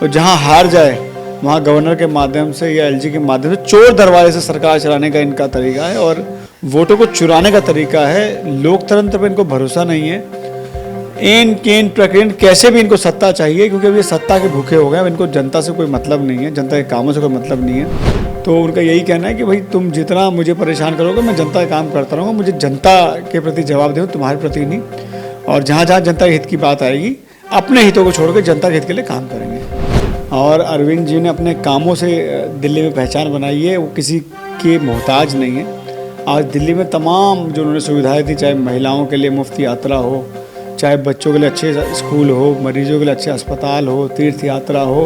और जहां हार जाए वहां गवर्नर के माध्यम से या एलजी के माध्यम से चोर दरवाजे से सरकार चलाने का इनका तरीका है और वोटों को चुराने का तरीका है। लोकतंत्र पर इनको भरोसा नहीं है। इन केन प्रकृति कैसे भी इनको सत्ता चाहिए, क्योंकि अब ये सत्ता के भूखे हो गए। अब इनको जनता से कोई मतलब नहीं है, जनता के कामों से कोई मतलब नहीं है। तो उनका यही कहना है कि भाई तुम जितना मुझे परेशान करोगे मैं जनता का काम करता रहूँगा, मुझे जनता के प्रति जवाब दूँ, तुम्हारे प्रति नहीं। और जहाँ जहाँ जनता के हित की बात आएगी अपने हितों को छोड़ के जनता के हित के लिए काम करेंगे। और अरविंद जी ने अपने कामों से दिल्ली में पहचान बनाई है, वो किसी के मोहताज नहीं है। आज दिल्ली में तमाम जो उन्होंने सुविधाएं दी, चाहे महिलाओं के लिए मुफ्त यात्रा हो, चाहे बच्चों के लिए अच्छे स्कूल हो, मरीजों के लिए अच्छे अस्पताल हो, तीर्थ यात्रा हो,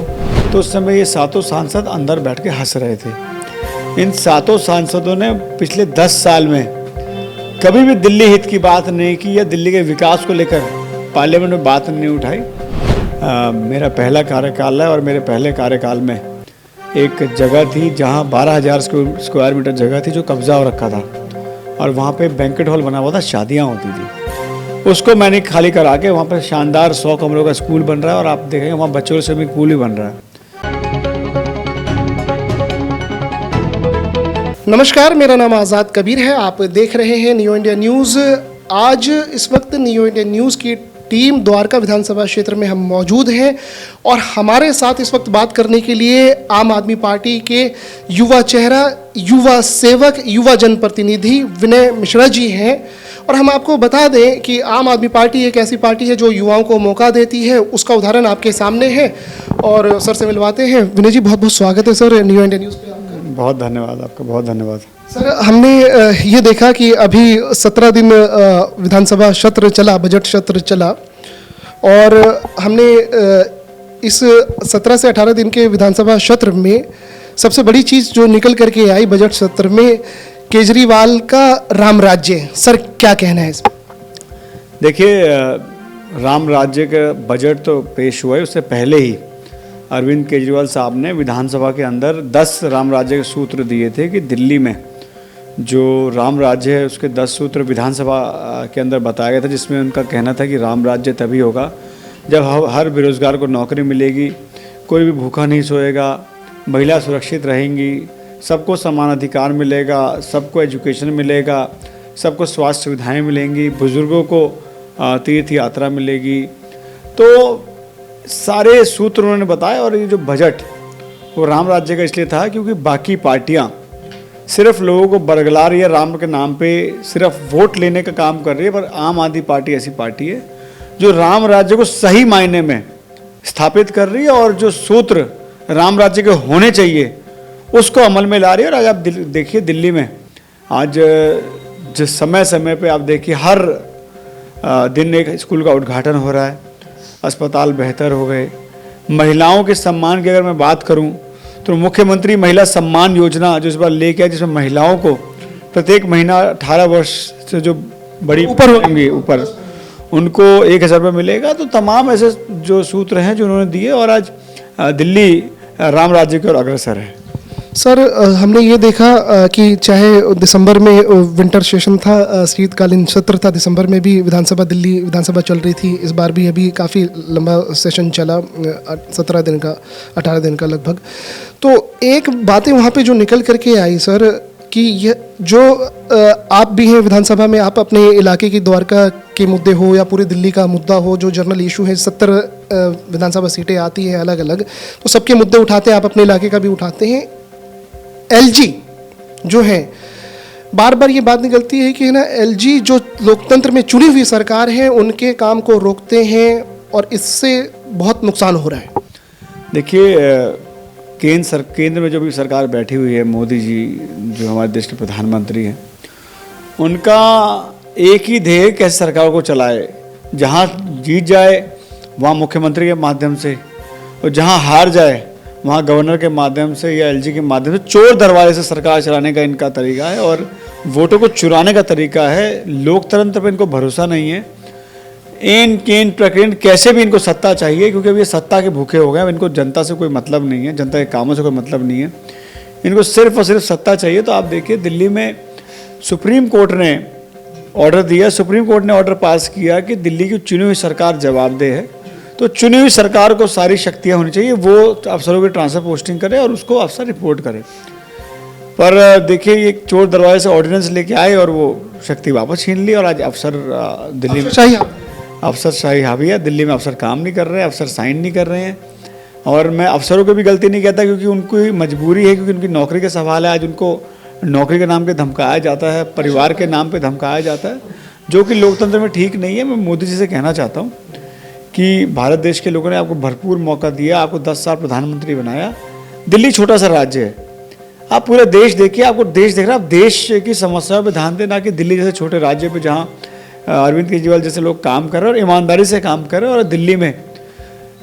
तो उस समय ये सातों सांसद अंदर बैठ के हंस रहे थे। इन सातों सांसदों ने पिछले 10 साल में कभी भी दिल्ली हित की बात नहीं की या दिल्ली के विकास को लेकर पार्लियामेंट में बात नहीं उठाई। मेरा पहला कार्यकाल है और मेरे पहले कार्यकाल में एक जगह थी जहां 12,000 स्क्वायर मीटर जगह थी जो कब्जा हो रखा था और वहां पे बैंकेट हॉल बना हुआ था, शादियां होती थी। उसको मैंने खाली करा के वहां पर शानदार 100 कमरों का स्कूल बन रहा है और आप देखेंगे वहां बच्चों के स्विमिंग पूल भी बन रहा है। नमस्कार, मेरा नाम आज़ाद कबीर है। आप देख रहे हैं न्यू इंडिया न्यूज़। आज इस वक्त न्यू इंडिया न्यूज़ की टीम द्वारका विधानसभा क्षेत्र में हम मौजूद हैं और हमारे साथ इस वक्त बात करने के लिए आम आदमी पार्टी के युवा चेहरा, युवा सेवक, युवा जनप्रतिनिधि विनय मिश्रा जी हैं। और हम आपको बता दें कि आम आदमी पार्टी एक ऐसी पार्टी है जो युवाओं को मौका देती है, उसका उदाहरण आपके सामने है। और सर से मिलवाते हैं। विनय जी, बहुत बहुत स्वागत है सर न्यू इंडिया न्यूज़ पे आपका। बहुत धन्यवाद आपका, बहुत धन्यवाद सर। हमने ये देखा कि अभी 17 दिन विधानसभा सत्र चला, बजट सत्र चला, और हमने इस 17 से 18 दिन के विधानसभा सत्र में सबसे बड़ी चीज़ जो निकल करके आई बजट सत्र में, केजरीवाल का राम राज्य। सर, क्या कहना है इसमें? देखिए, राम राज्य का बजट तो पेश हुआ है, उससे पहले ही अरविंद केजरीवाल साहब ने विधानसभा के अंदर 10 राम राज्य के सूत्र दिए थे कि दिल्ली में जो राम राज्य है उसके 10 सूत्र विधानसभा के अंदर बताया गया था, जिसमें उनका कहना था कि राम राज्य तभी होगा जब हर बेरोजगार को नौकरी मिलेगी, कोई भी भूखा नहीं सोएगा, महिला सुरक्षित रहेंगी, सबको समान अधिकार मिलेगा, सबको एजुकेशन मिलेगा, सबको स्वास्थ्य सुविधाएं मिलेंगी, बुजुर्गों को तीर्थ यात्रा मिलेगी। तो सारे सूत्र उन्होंने बताए। और ये जो बजट वो राम राज्य का इसलिए था क्योंकि बाकी पार्टियां सिर्फ लोगों को बरगला रही है, राम के नाम पे सिर्फ वोट लेने का काम कर रही है, पर आम आदमी पार्टी ऐसी पार्टी है जो राम राज्य को सही मायने में स्थापित कर रही है और जो सूत्र राम राज्य के होने चाहिए उसको अमल में ला रही है। और आज आप देखिए दिल्ली में आज जिस समय समय पे आप देखिए हर दिन एक स्कूल का उद्घाटन हो रहा है, अस्पताल बेहतर हो गए। महिलाओं के सम्मान की अगर मैं बात करूं तो मुख्यमंत्री महिला सम्मान योजना जो इस बार लेके आए, जिसमें महिलाओं को प्रत्येक महीना 18 वर्ष से जो बड़ी ऊपर होंगी ऊपर उनको 1,000 रुपये मिलेगा। तो तमाम ऐसे जो सूत्र हैं जो उन्होंने दिए और आज दिल्ली राम राज्य की ओर अग्रसर है। सर, हमने ये देखा कि चाहे दिसंबर में विंटर सेशन था, शीतकालीन सत्र था, दिसंबर में भी दिल्ली विधानसभा चल रही थी। इस बार भी अभी काफ़ी लंबा सेशन चला, 17 दिन का, 18 दिन का लगभग। तो एक बातें वहाँ पे जो निकल करके आई सर कि ये जो आप भी हैं विधानसभा में, आप अपने इलाके की द्वारका के मुद्दे हो या पूरे दिल्ली का मुद्दा हो, जो जनरल इशू है, 70 विधानसभा सीटें आती हैं अलग अलग, तो सबके मुद्दे उठाते हैं, आप अपने इलाके का भी उठाते हैं। एलजी जो है, बार बार ये बात निकलती है कि ना एलजी जो लोकतंत्र में चुनी हुई सरकार है उनके काम को रोकते हैं और इससे बहुत नुकसान हो रहा है। देखिए, केंद्र में जो भी सरकार बैठी हुई है, मोदी जी जो हमारे देश के प्रधानमंत्री हैं, उनका एक ही ध्येय कैसे सरकार को चलाए, जहां जीत जाए वहां मुख्यमंत्री के माध्यम से और जहां हार जाए वहाँ गवर्नर के माध्यम से या एलजी के माध्यम से चोर दरवाजे से सरकार चलाने का इनका तरीका है और वोटों को चुराने का तरीका है। लोकतंत्र पर इनको भरोसा नहीं है। इन केन प्रकृति कैसे भी इनको सत्ता चाहिए, क्योंकि अब ये सत्ता के भूखे हो गए। अब इनको जनता से कोई मतलब नहीं है, जनता के कामों से कोई मतलब नहीं है, इनको सिर्फ और सिर्फ सत्ता चाहिए। तो आप देखिए दिल्ली में सुप्रीम कोर्ट ने ऑर्डर दिया, सुप्रीम कोर्ट ने ऑर्डर पास किया कि दिल्ली की चुनी हुई सरकार जवाबदेह है। तो चुनी हुई सरकार को सारी शक्तियाँ होनी चाहिए, वो अफसरों की ट्रांसफर पोस्टिंग करे और उसको अफसर रिपोर्ट करे। पर देखिए ये चोर दरवाजे से ऑर्डिनेंस लेके आए और वो शक्ति वापस छीन ली और आज अफसर दिल्ली में अफसरशाही हावी है। दिल्ली में अफसर काम नहीं कर रहे हैं, अफसर साइन नहीं कर रहे हैं। और मैं अफसरों को भी गलती नहीं कहता, क्योंकि उनकी मजबूरी है, क्योंकि उनकी नौकरी का सवाल है। आज उनको नौकरी के नाम पे धमकाया जाता है, परिवार के नाम पे धमकाया जाता है, जो कि लोकतंत्र में ठीक नहीं है। मैं मोदी जी से कहना चाहता हूँ कि भारत देश के लोगों ने आपको भरपूर मौका दिया, आपको 10 साल प्रधानमंत्री बनाया। दिल्ली छोटा सा राज्य है, आप पूरे देश देखिए, आपको देश देख रहा है। आप देश की समस्याओं पे ध्यान दें, ना कि दिल्ली जैसे छोटे राज्य पे जहाँ अरविंद केजरीवाल जैसे लोग काम कर रहे हैं और ईमानदारी से काम कर रहे हैं। और दिल्ली में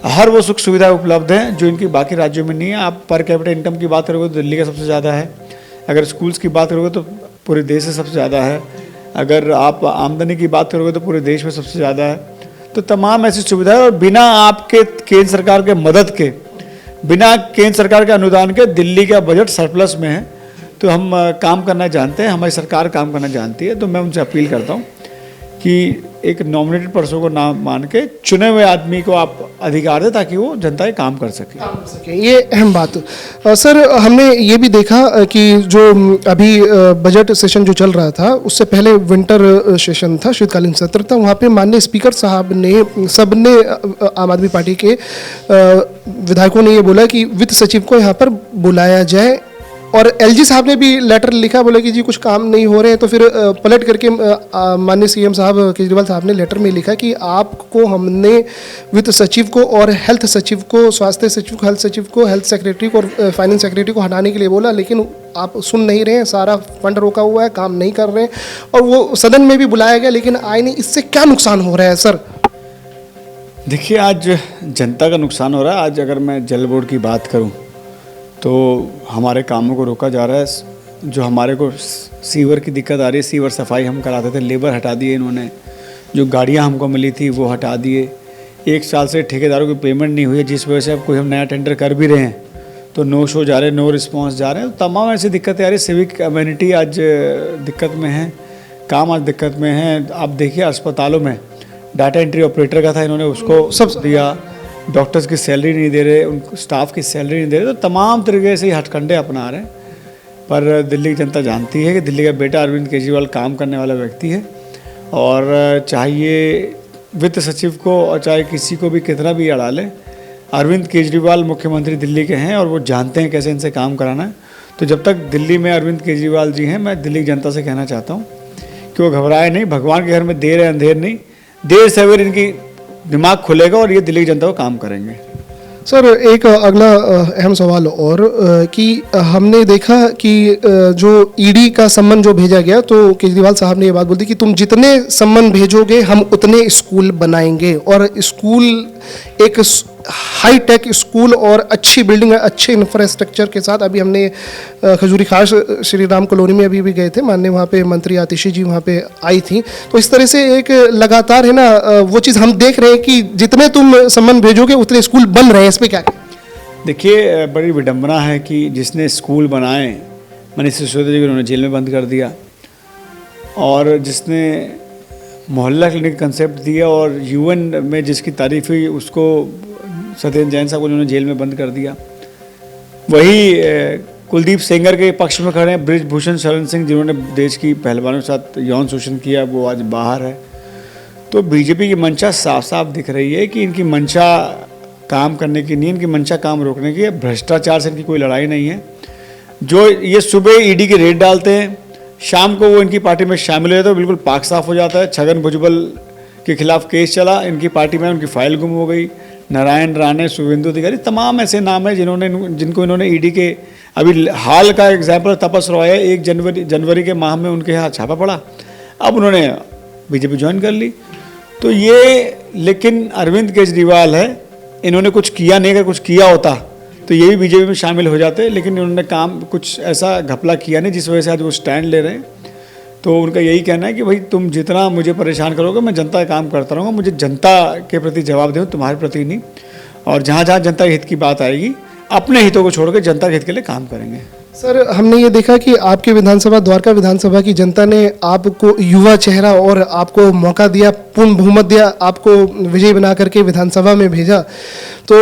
हर वो सुख सुविधाएं उपलब्ध हैं जो इनकी बाकी राज्यों में नहीं है। आप पर कैपिटा इनकम की बात करोगे तो दिल्ली का सबसे ज़्यादा है। अगर स्कूल्स की बात करोगे तो पूरे देश से सबसे ज़्यादा है। अगर आप आमदनी की बात करोगे तो पूरे देश में सबसे ज़्यादा है। तो तमाम ऐसी सुविधाएं, और बिना आपके केंद्र सरकार के मदद के, बिना केंद्र सरकार के अनुदान के दिल्ली का बजट सरप्लस में है। तो हम काम करना जानते हैं, हमारी सरकार काम करना जानती है। तो मैं उनसे अपील करता हूँ कि एक नॉमिनेटेड पर्सन को नाम मान के चुने हुए आदमी को आप अधिकार दें, ताकि वो जनता के काम कर सके। ये अहम बात। सर, हमने ये भी देखा कि जो अभी बजट सेशन जो चल रहा था, उससे पहले विंटर सेशन था, शीतकालीन सत्र था। वहाँ पे माननीय स्पीकर साहब ने, सबने, आम आदमी पार्टी के विधायकों ने ये बोला कि वित्त सचिव को यहाँ पर बुलाया जाए। और एलजी साहब ने भी लेटर लिखा, बोला कि जी कुछ काम नहीं हो रहे हैं। तो फिर पलट करके माननीय सीएम साहब केजरीवाल साहब ने लेटर में लिखा कि आपको हमने वित्त सचिव को और हेल्थ सचिव को, स्वास्थ्य सचिव को, हेल्थ सचिव को, हेल्थ सेक्रेटरी को और फाइनेंस सेक्रेटरी को हटाने के लिए बोला, लेकिन आप सुन नहीं रहे हैं। सारा फंड रोका हुआ है, काम नहीं कर रहे हैं। और वो सदन में भी बुलाया गया लेकिन आए नहीं। इससे क्या नुकसान हो रहा है सर? देखिए, आज जनता का नुकसान हो रहा है। आज अगर मैं जल बोर्ड की बात करूं तो हमारे कामों को रोका जा रहा है। जो हमारे को सीवर की दिक्कत आ रही है, सीवर सफाई हम कराते थे, लेबर हटा दिए इन्होंने। जो गाड़ियां हमको मिली थी वो हटा दिए। 1 साल से ठेकेदारों की पेमेंट नहीं हुई है, जिस वजह से अब कोई हम नया टेंडर कर भी रहे हैं तो नो शो जा रहे हैं, नो रिस्पॉन्स जा रहे हैं। तो तमाम ऐसी दिक्कतें आ रही है। सिविक कम्युनिटी आज दिक्कत में है, काम आज दिक्कत में है। आप देखिए अस्पतालों में डाटा एंट्री ऑपरेटर का था, इन्होंने उसको सब दिया। डॉक्टर्स की सैलरी नहीं दे रहे, उनको स्टाफ की सैलरी नहीं दे रहे। तो तमाम तरीके से हथकंडे अपना रहे हैं। पर दिल्ली की जनता जानती है कि दिल्ली का बेटा अरविंद केजरीवाल काम करने वाला व्यक्ति है। और चाहिए वित्त सचिव को और चाहे किसी को भी कितना भी अड़ा ले, अरविंद केजरीवाल मुख्यमंत्री दिल्ली के हैं और वो जानते हैं कैसे इनसे काम कराना है। तो जब तक दिल्ली में अरविंद केजरीवाल जी हैं, मैं दिल्ली की जनता से कहना चाहता हूँ कि वो घबराए नहीं। भगवान के घर में देर है अंधेर नहीं, देर सवेर इनकी दिमाग खुलेगा और ये दिल्ली की जनता को काम करेंगे। सर, एक अगला अहम सवाल और कि हमने देखा कि जो ईडी का सम्मन जो भेजा गया, तो केजरीवाल साहब ने ये बात बोल दी कि तुम जितने सम्मन भेजोगे हम उतने स्कूल बनाएंगे। और स्कूल एक हाई टेक स्कूल और अच्छी बिल्डिंग, अच्छे इंफ्रास्ट्रक्चर के साथ। अभी हमने खजूरी खास श्री राम कॉलोनी में अभी भी गए थे, माननीय वहाँ पे मंत्री आतिशी जी वहाँ पे आई थी। तो इस तरह से एक लगातार है ना, वो चीज़ हम देख रहे हैं कि जितने तुम सम्मन भेजोगे उतने स्कूल बन रहे हैं। इस पर क्या? देखिए, बड़ी विडंबना है कि जिसने स्कूल बनाए मनीष सिसोदिया जी को उन्होंने जेल में बंद कर दिया, और जिसने मोहल्ला क्लिनिक कंसेप्ट दिया और यूएन में जिसकी तारीफ हुई उसको सत्येंद्र जैन साहब को उन्होंने जेल में बंद कर दिया। वही कुलदीप सेंगर के पक्ष में खड़े हैं बृजभूषण शरण सिंह, जिन्होंने देश की पहलवानों के साथ यौन शोषण किया, वो आज बाहर है। तो बीजेपी की मंशा साफ साफ दिख रही है कि इनकी मंशा काम करने की नहीं, इनकी मंशा काम रोकने की है। भ्रष्टाचार से इनकी कोई लड़ाई नहीं है। जो ये सुबह ईडी की रेड डालते हैं, शाम को वो इनकी पार्टी में शामिल हो जाते हैं, बिल्कुल पाक साफ हो जाता है। छगन भुजबल के खिलाफ केस चला इनकी पार्टी में, उनकी फाइल गुम हो गई। नारायण राणे, शुभेंदु अधिकारी, तमाम ऐसे नाम हैं जिनको इन्होंने ईडी के, अभी हाल का एग्जाम्पल तपस रॉय है, 1 जनवरी के माह में उनके यहाँ छापा पड़ा, अब उन्होंने बीजेपी ज्वाइन कर ली। तो ये, लेकिन अरविंद केजरीवाल है, इन्होंने कुछ किया नहीं। अगर कुछ किया होता तो ये भी बीजेपी में शामिल हो जाते, लेकिन इन्होंने काम कुछ ऐसा घपला किया नहीं जिस वजह से आज वो स्टैंड ले रहे हैं। तो उनका यही कहना है कि भाई तुम जितना मुझे परेशान करोगे मैं जनता का काम करता रहूँगा, मुझे जनता के प्रति जवाब दूँ, तुम्हारे प्रति नहीं। और जहाँ जहाँ जनता के हित की बात आएगी, अपने हितों को छोड़ के जनता के हित के लिए काम करेंगे। सर, हमने ये देखा कि आपके विधानसभा द्वारका विधानसभा की जनता ने आपको युवा चेहरा और आपको मौका दिया, पूर्ण बहुमत दिया, आपको विजयी बना करके विधानसभा में भेजा। तो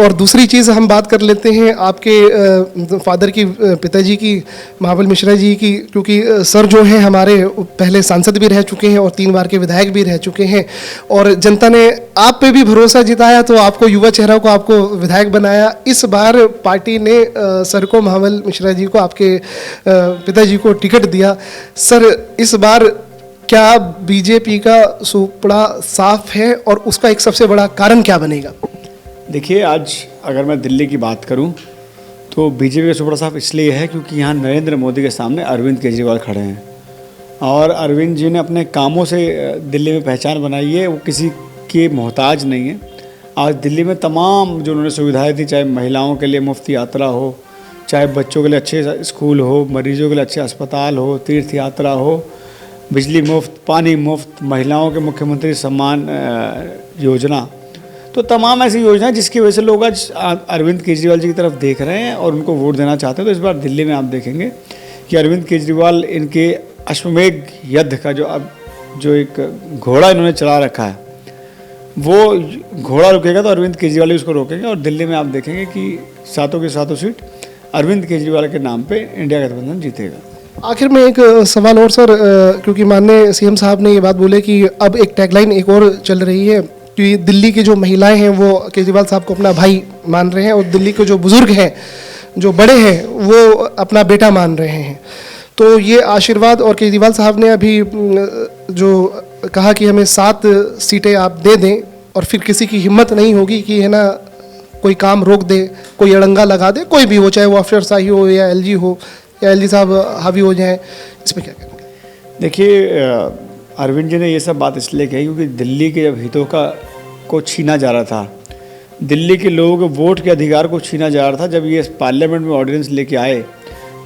और दूसरी चीज़ हम बात कर लेते हैं आपके फादर की, पिताजी की, महाबल मिश्रा जी की, क्योंकि सर जो हैं हमारे पहले सांसद भी रह चुके हैं और 3 बार के विधायक भी रह चुके हैं, और जनता ने आप पे भी भरोसा जिताया तो आपको युवा चेहरा को आपको विधायक बनाया। इस बार पार्टी ने सर को, महाबल मिश्रा जी को, आपके पिताजी को टिकट दिया। सर, इस बार क्या बीजेपी का सुपड़ा साफ है और उसका एक सबसे बड़ा कारण क्या बनेगा? देखिए, आज अगर मैं दिल्ली की बात करूं तो बीजेपी का सुपड़ा साफ इसलिए है क्योंकि यहाँ नरेंद्र मोदी के सामने अरविंद केजरीवाल खड़े हैं, और अरविंद जी ने अपने कामों से दिल्ली में पहचान बनाई है। वो किसी के मोहताज नहीं है। आज दिल्ली में तमाम जो उन्होंने सुविधाएं दी, चाहे महिलाओं के लिए मुफ्त यात्रा हो, चाहे बच्चों के लिए अच्छे स्कूल हो, मरीजों के लिए अच्छे अस्पताल हो, तीर्थ यात्रा हो, बिजली मुफ्त, पानी मुफ्त, महिलाओं के मुख्यमंत्री सम्मान योजना, तो तमाम ऐसी योजनाएं जिसकी वजह से लोग आज अरविंद केजरीवाल जी की तरफ देख रहे हैं और उनको वोट देना चाहते हैं। तो इस बार दिल्ली में आप देखेंगे कि अरविंद केजरीवाल, इनके अश्वमेघ यज्ञ का जो एक घोड़ा इन्होंने चला रखा है, वो घोड़ा रुकेगा तो अरविंद केजरीवाल ही उसको रोकेंगे, और दिल्ली में आप देखेंगे कि सातों की सातों सीट अरविंद केजरीवाल के नाम पे इंडिया गठबंधन जीतेगा। आखिर में एक सवाल और सर, क्योंकि माननीय सीएम साहब ने ये बात बोले कि अब एक टैगलाइन एक और चल रही है कि दिल्ली की जो महिलाएं हैं वो केजरीवाल साहब को अपना भाई मान रहे हैं, और दिल्ली के जो बुजुर्ग हैं, जो बड़े हैं, वो अपना बेटा मान रहे हैं। तो ये आशीर्वाद, और केजरीवाल साहब ने अभी जो कहा कि हमें 7 सीटें आप दे दें, और फिर किसी की हिम्मत नहीं होगी कि है ना कोई काम रोक दे, कोई अड़ंगा लगा दे, कोई भी हो, चाहे वो अफसरशाही हो या एलजी हो, या एलजी साहब हावी हो जाएं। इस पर क्या कहेंगे? देखिए, अरविंद जी ने ये सब बात इसलिए कही क्योंकि दिल्ली के जब हितों को छीना जा रहा था, दिल्ली के लोगों के वोट के अधिकार को छीना जा रहा था, जब ये पार्लियामेंट में ऑर्डिनेंस लेके आए,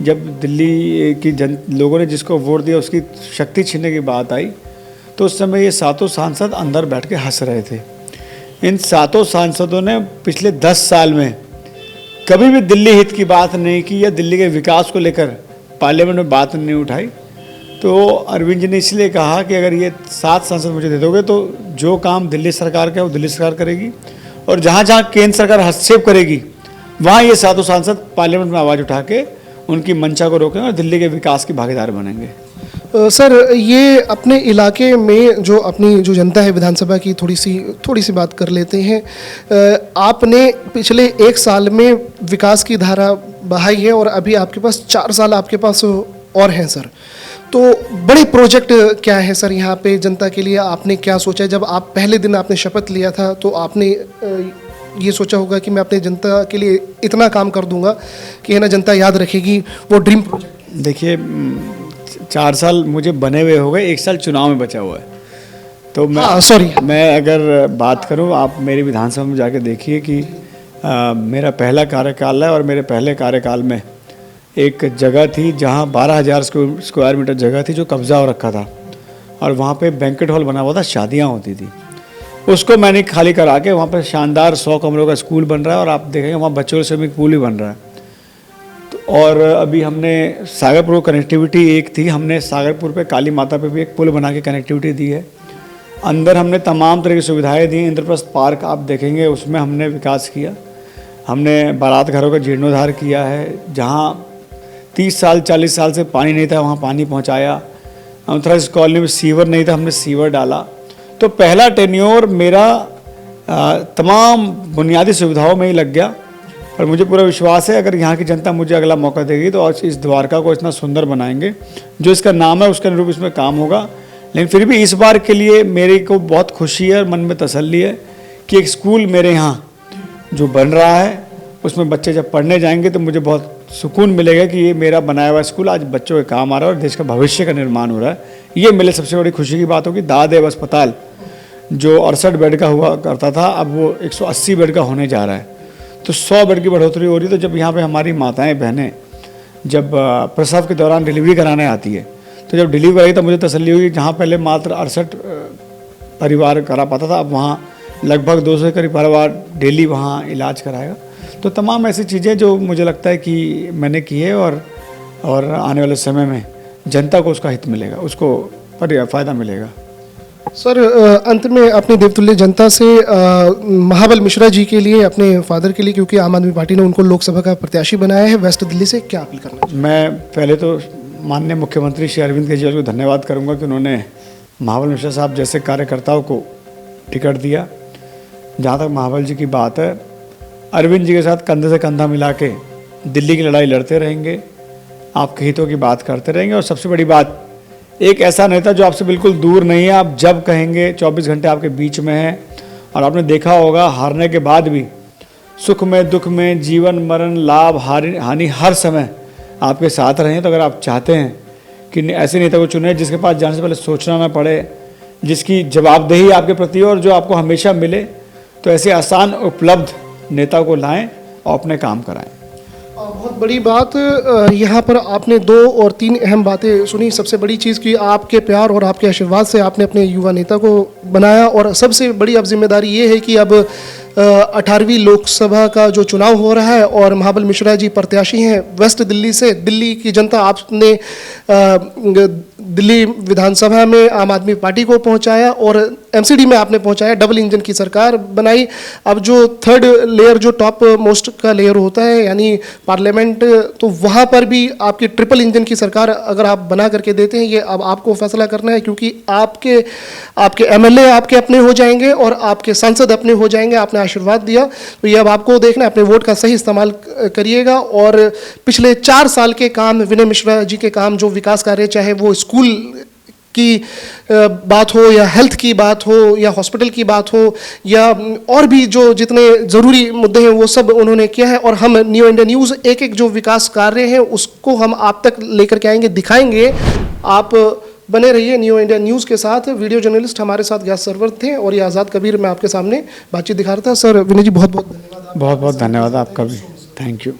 जब दिल्ली की लोगों ने जिसको वोट दिया उसकी शक्ति छीनने की बात आई, तो उस समय ये 7 सांसद अंदर बैठ के हंस रहे थे। इन 7 सांसदों ने पिछले 10 साल में कभी भी दिल्ली हित की बात नहीं की या दिल्ली के विकास को लेकर पार्लियामेंट में बात नहीं उठाई। तो अरविंद जी ने इसलिए कहा कि अगर ये 7 सांसद मुझे दे दोगे तो जो काम दिल्ली सरकार का है वो दिल्ली सरकार करेगी, और जहाँ जहाँ केंद्र सरकार हस्तक्षेप करेगी वहाँ ये 7 सांसद पार्लियामेंट में आवाज़ उठा के उनकी मंशा को रोकेंगे और दिल्ली के विकास के भागीदार बनेंगे। सर, ये अपने इलाके में जो अपनी जो जनता है विधानसभा की, थोड़ी सी बात कर लेते हैं। आपने पिछले 1 साल में विकास की धारा बहाई है, और अभी आपके पास 4 साल आपके पास और हैं सर। तो बड़े प्रोजेक्ट क्या है सर यहाँ पे जनता के लिए? आपने क्या सोचा? जब आप पहले दिन आपने शपथ लिया था तो आपने ये सोचा होगा कि मैं अपने जनता के लिए इतना काम कर दूंगा कि है ना जनता याद रखेगी, वो ड्रीम प्रोजेक्ट। देखिए, 4 साल मुझे बने हुए हो गए, 1 साल चुनाव में बचा हुआ है। तो मैं अगर बात करूं, आप मेरी विधानसभा में जाके देखिए कि मेरा पहला कार्यकाल है, और मेरे पहले कार्यकाल में एक जगह थी जहां 12,000 स्क्वायर मीटर जगह थी जो कब्जा हो रखा था, और वहां पे बैंक्वेट हॉल बना हुआ था, शादियां होती थी। उसको मैंने खाली करा के वहाँ पर शानदार 100 कमरों का स्कूल बन रहा है, और आप देखेंगे वहाँ बच्चों के स्विमिंग पूल भी बन रहा है। और अभी हमने सागरपुर को कनेक्टिविटी एक थी, हमने सागरपुर पे काली माता पे भी एक पुल बना के कनेक्टिविटी दी है। अंदर हमने तमाम तरह की सुविधाएं दी। इंद्रप्रस्थ पार्क आप देखेंगे उसमें हमने विकास किया। हमने बारात घरों का जीर्णोद्धार किया है, जहाँ 30 साल 40 साल से पानी नहीं था वहाँ पानी पहुँचाया। अमथराज कॉलोनी में सीवर नहीं था, हमने सीवर डाला। तो पहला टेन्योर मेरा तमाम बुनियादी सुविधाओं में ही लग गया, और मुझे पूरा विश्वास है अगर यहाँ की जनता मुझे अगला मौका देगी तो आज इस द्वारका को इतना सुंदर बनाएंगे, जो इसका नाम है उसके अनुरूप इसमें काम होगा। लेकिन फिर भी इस बार के लिए मेरे को बहुत खुशी है, मन में तसल्ली है कि एक स्कूल मेरे यहाँ जो बन रहा है उसमें बच्चे जब पढ़ने जाएंगे तो मुझे बहुत सुकून मिलेगा कि ये मेरा बनाया हुआ स्कूल आज बच्चों के काम आ रहा है और देश का भविष्य का निर्माण हो रहा है। ये मेरे सबसे बड़ी खुशी की बात होगी। दादेव अस्पताल जो 68 बेड का हुआ करता था अब वो 180 बेड का होने जा रहा है, तो 100 बेड की बढ़ोतरी हो रही है। तो जब यहाँ पे हमारी माताएं बहनें जब प्रसव के दौरान डिलीवरी कराने आती है, तो जब डिलीवरी कराई तो मुझे तसल्ली हुई, जहाँ पहले मात्र 68 परिवार करा पाता था अब वहाँ लगभग 200 करीब परिवार डेली वहाँ इलाज कराएगा। तो तमाम ऐसी चीज़ें जो मुझे लगता है कि मैंने की है और आने वाले समय में जनता को उसका हित मिलेगा, उसको फ़ायदा मिलेगा। सर अंत में अपने देवतुल्य जनता से महाबल मिश्रा जी के लिए, अपने फादर के लिए, क्योंकि आम आदमी पार्टी ने उनको लोकसभा का प्रत्याशी बनाया है वेस्ट दिल्ली से, क्या अपील करना चाहिए? मैं पहले तो माननीय मुख्यमंत्री श्री अरविंद केजरीवाल को धन्यवाद करूंगा कि उन्होंने महाबल मिश्रा साहब जैसे कार्यकर्ताओं को टिकट दिया। जहाँ तक महाबल जी की बात है, अरविंद जी के साथ कंधे से कंधा मिला के दिल्ली की लड़ाई लड़ते रहेंगे, आपके हितों की बात करते रहेंगे। और सबसे बड़ी बात, एक ऐसा नेता जो आपसे बिल्कुल दूर नहीं है, आप जब कहेंगे 24 घंटे आपके बीच में है। और आपने देखा होगा हारने के बाद भी सुख में दुख में, जीवन मरण, लाभ हानि हर समय आपके साथ रहे। तो अगर आप चाहते हैं कि ऐसे नेता को चुने जिसके पास जाने से पहले सोचना ना पड़े, जिसकी जवाबदेही आपके प्रति और जो आपको हमेशा मिले, तो ऐसे आसान उपलब्ध नेता को लाएं और अपने काम कराएं। बहुत बड़ी बात यहाँ पर आपने 2 और 3 अहम बातें सुनी। सबसे बड़ी चीज़ कि आपके प्यार और आपके आशीर्वाद से आपने अपने युवा नेता को बनाया, और सबसे बड़ी अब जिम्मेदारी ये है कि अब 18वीं लोकसभा का जो चुनाव हो रहा है और महाबल मिश्रा जी प्रत्याशी हैं वेस्ट दिल्ली से। दिल्ली की जनता आपने दिल्ली विधानसभा में आम आदमी पार्टी को पहुंचाया और एमसीडी में आपने पहुंचाया, डबल इंजन की सरकार बनाई। अब जो थर्ड लेयर, जो टॉप मोस्ट का लेयर होता है यानी पार्लियामेंट, तो वहाँ पर भी आपकी ट्रिपल इंजन की सरकार अगर आप बना करके देते हैं, ये अब आपको फैसला करना है, क्योंकि आपके एमएलए आपके अपने हो जाएंगे और आपके सांसद अपने हो जाएंगे। आपने आशीर्वाद दिया, तो ये अब आपको देखना है, अपने वोट का सही इस्तेमाल करिएगा। और पिछले 4 साल के काम, विनय मिश्रा जी के काम, जो विकास कार्य, चाहे वो स्कूल की बात हो या हेल्थ की बात हो या हॉस्पिटल की बात हो या और भी जो जितने ज़रूरी मुद्दे हैं, वो सब उन्होंने किया है। और हम न्यू इंडिया न्यूज़ एक एक जो विकास कार्य हैं उसको हम आप तक लेकर के आएंगे, दिखाएंगे। आप बने रहिए न्यू इंडिया न्यूज़ के साथ। वीडियो जर्नलिस्ट हमारे साथ ग्यास सरवर थे और ये आज़ाद कबीर मैं आपके सामने बातचीत दिखा रहा था। सर विनय जी बहुत बहुत धन्यवाद। बहुत बहुत धन्यवाद आपका भी, थैंक यू।